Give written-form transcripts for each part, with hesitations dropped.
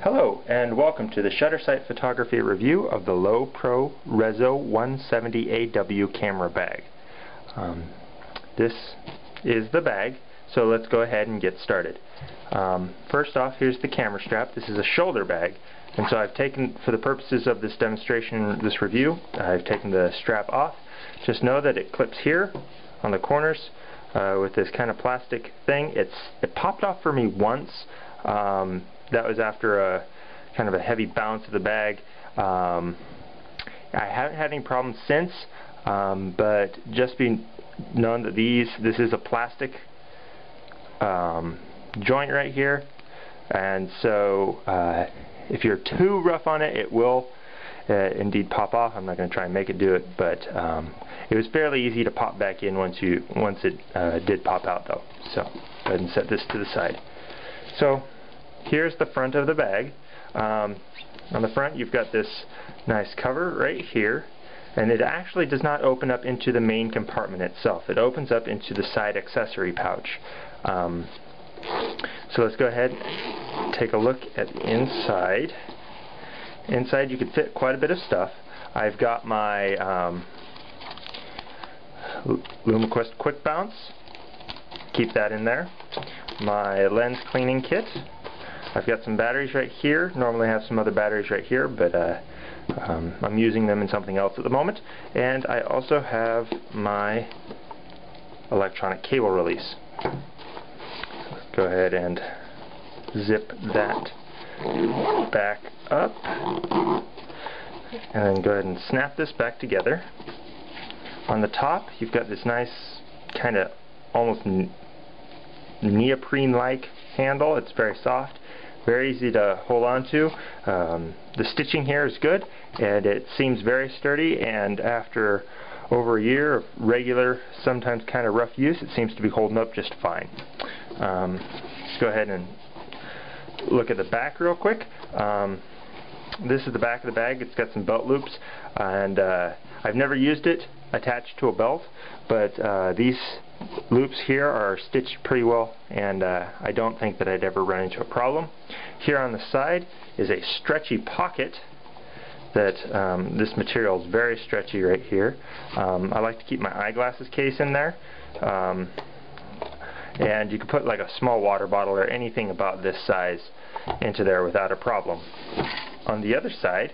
Hello and welcome to the Shutter Sight Photography review of the Lowepro Rezo 170AW camera bag. This is the bag, so let's go ahead and get started. First off, here's the camera strap. This is a shoulder bag, and so I've taken, for the purposes of this demonstration, this review, I've taken the strap off. Just know that it clips here on the corners with this kind of plastic thing. It popped off for me once. That was after a kind of a heavy bounce of the bag. I haven't had any problems since, but just be known that this is a plastic joint right here, and so if you're too rough on it, it will indeed pop off. I'm not going to try and make it do it, but it was fairly easy to pop back in once it did pop out, though. So go ahead and set this to the side. So here's the front of the bag. On the front you've got this nice cover right here, and it actually does not open up into the main compartment itself. It opens up into the side accessory pouch. So let's go ahead and take a look at the inside. Inside you can fit quite a bit of stuff. I've got my LumaQuest Quick Bounce. Keep that in there. My lens cleaning kit. I've got some batteries right here. Normally I have some other batteries right here, but I'm using them in something else at the moment. And I also have my electronic cable release. Let's go ahead and zip that back up, and then go ahead and snap this back together. On the top you've got this nice kind of almost neoprene-like handle. It's very soft, very easy to hold on to. The stitching here is good, and it seems very sturdy, and after over a year of regular, sometimes kind of rough use, it seems to be holding up just fine. Let's go ahead and look at the back real quick. This is the back of the bag. It's got some belt loops, and I've never used it attached to a belt, but these loops here are stitched pretty well, and I don't think that I'd ever run into a problem. Here on the side is a stretchy pocket that this material is very stretchy right here. I like to keep my eyeglasses case in there, and you can put like a small water bottle or anything about this size into there without a problem. On the other side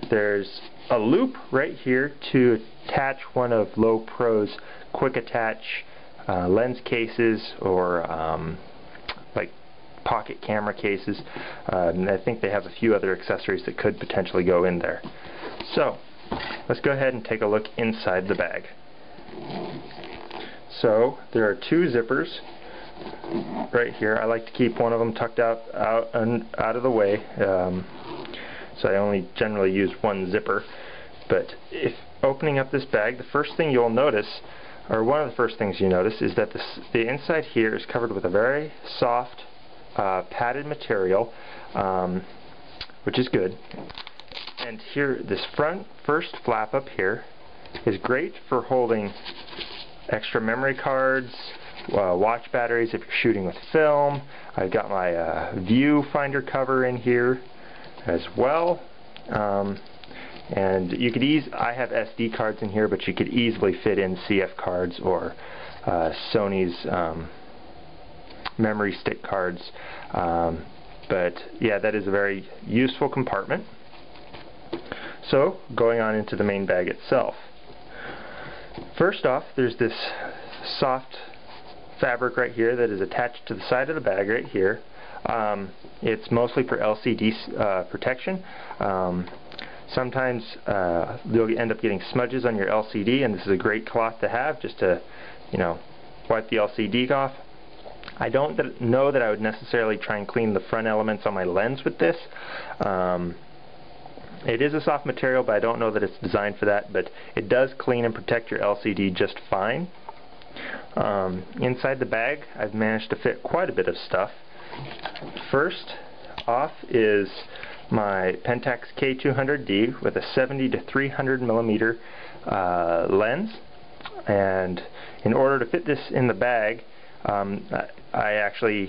there's a loop right here to attach one of Lowepro's quick attach lens cases, or like pocket camera cases. And I think they have a few other accessories that could potentially go in there. So let's go ahead and take a look inside the bag. So there are two zippers right here. I like to keep one of them tucked out of the way, so I only generally use one zipper. But if opening up this bag, the first thing you'll notice, or one of the first things you notice, is that the inside here is covered with a very soft padded material, which is good. And here, this first flap up here is great for holding extra memory cards, watch batteries if you're shooting with film. I've got my viewfinder cover in here as well. And you could I have SD cards in here, but you could easily fit in CF cards or Sony's memory stick cards. But yeah, that is a very useful compartment. So going on into the main bag itself. First off, there's this soft fabric right here that is attached to the side of the bag right here. It's mostly for LCD protection. Sometimes you'll end up getting smudges on your LCD, and this is a great cloth to have just to, wipe the LCD off. I don't know that I would necessarily try and clean the front elements on my lens with this. It is a soft material, but I don't know that it's designed for that, but it does clean and protect your LCD just fine. Inside the bag I've managed to fit quite a bit of stuff. First off is my Pentax K200D with a 70 to 300 millimeter lens, and in order to fit this in the bag, I actually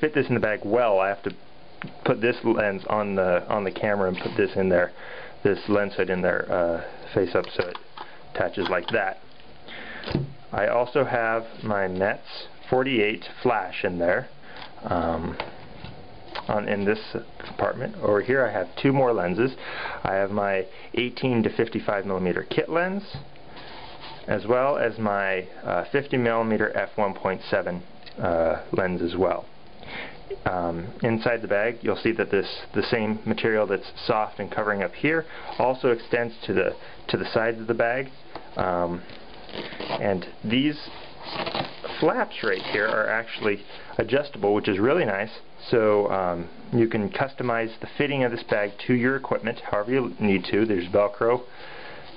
fit this in the bag well, I have to put this lens on the camera and put this in there, this lens hood in there face up, so it attaches like that. I also have my Metz 48 flash in there. In this compartment. Over here I have two more lenses. I have my 18 to 55 millimeter kit lens, as well as my 50 millimeter f1.7 lens as well. Inside the bag you'll see that the same material that's soft and covering up here also extends to the sides of the bag, and these flaps right here are actually adjustable, which is really nice. So you can customize the fitting of this bag to your equipment however you need to. There's Velcro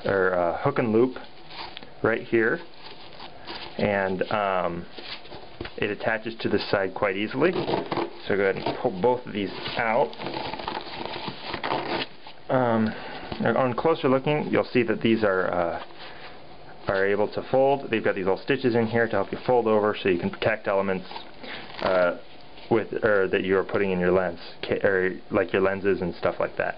or hook and loop right here, and it attaches to the side quite easily. So go ahead and pull both of these out. On closer looking, you'll see that these are able to fold. They've got these little stitches in here to help you fold over, so you can protect elements that you are putting in your lens, or like your lenses and stuff like that.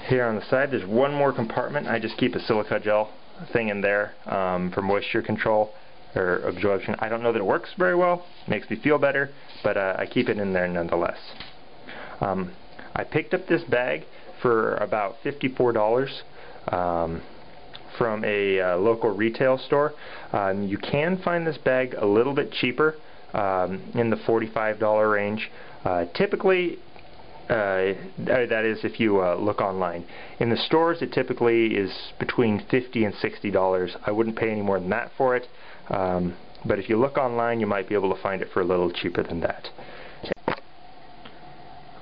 Here on the side, there's one more compartment. I just keep a silica gel thing in there for moisture control or absorption. I don't know that it works very well. It makes me feel better, but I keep it in there nonetheless. I picked up this bag for about $54 from a local retail store. You can find this bag a little bit cheaper, in the $45 range. Typically, that is if you look online. In the stores it typically is between $50 and $60. I wouldn't pay any more than that for it, but if you look online you might be able to find it for a little cheaper than that.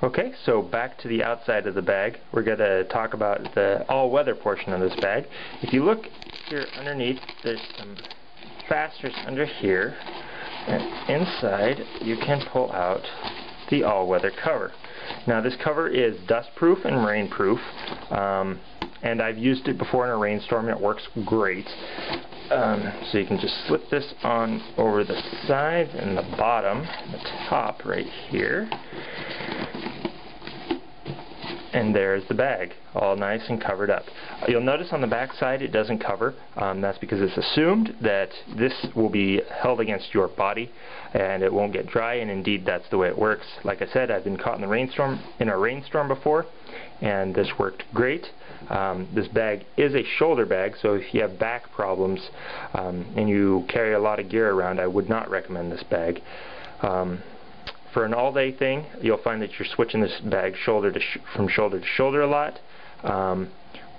Okay, so back to the outside of the bag. We're going to talk about the all-weather portion of this bag. If you look here underneath, there's some fasteners under here, and inside you can pull out the all-weather cover. Now this cover is dust-proof and rain-proof, and I've used it before in a rainstorm and it works great. So you can just slip this on over the sides and the bottom, and the top right here. And there's the bag, all nice and covered up. You'll notice on the back side it doesn't cover. That's because it's assumed that this will be held against your body and it won't get dry, and indeed that's the way it works. Like I said, I've been caught in a rainstorm before, and this worked great. This bag is a shoulder bag, so if you have back problems and you carry a lot of gear around, I would not recommend this bag. For an all-day thing, you'll find that you're switching this bag from shoulder to shoulder a lot,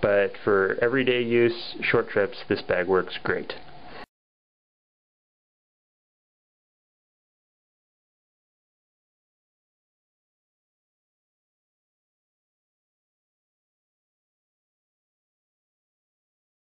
but for everyday use, short trips, this bag works great.